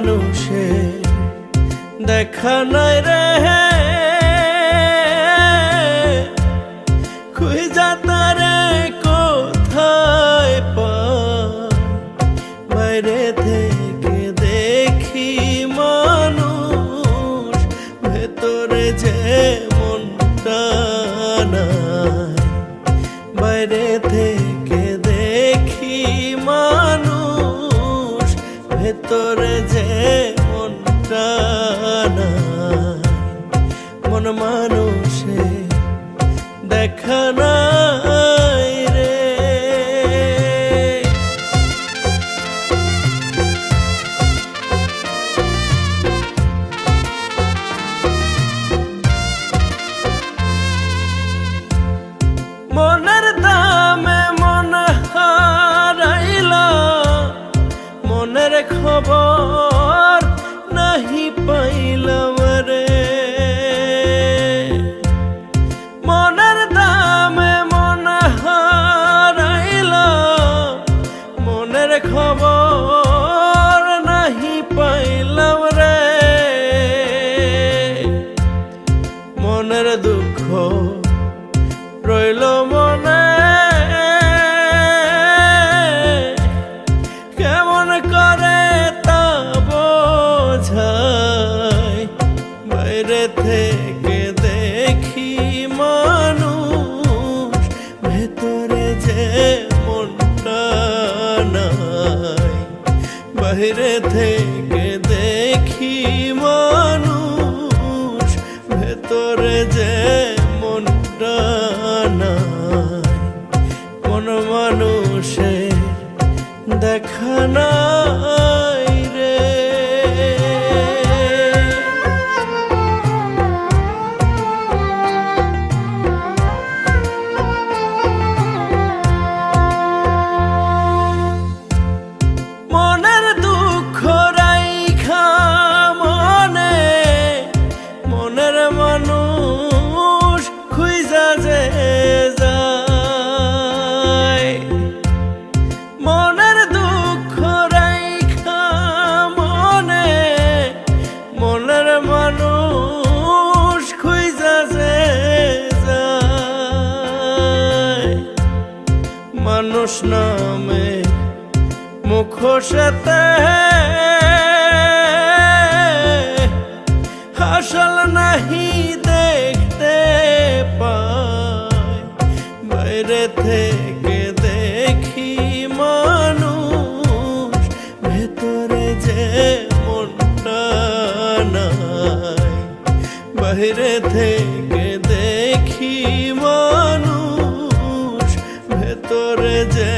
মানুষে দেখা নাই রে, খুঁজা তারে কোথায় পাই, বাইরে থেকে দেখি মানুষ, ভেতরে যে মনটা নাই। বাইরে থেকে দেখি মানুষ, ভেতরে যে মনটা নাই। মন মানুষে দেখা নাই রে। মনের দামে মন হারাইলা, মনের খবর নাহি পাইলাম রে। মনের দামে মন হারাইলা, মনের খবর নাহি পাইলাম রে। মনের দুঃখ রইল মনে, কেমন করে তা বোঝাই। বাইরে থেকে দেখি মানুষ, ভেতরে যে মনটা নাই। বাইরে থেকে দেখি মানুষ, ভেতরে যে মনটা নাই। কোন মানুষে দেখা নাই রে। মনের দুঃখ রাইখা মনে, মনের মানুষ খুঁজা যে যায়। মনের দুঃখ রাইখা মনে, মনের মানুষ খুঁজা যে যায়। মানুষ নামে মুখোশেতে আসল নাহি দেখতে পাই। বাইরে থেকে দেখি মানুষ, ভেতরে যে মনটা নাই। বাইরে থেকে দেখি মানুষ, ভেতরে যে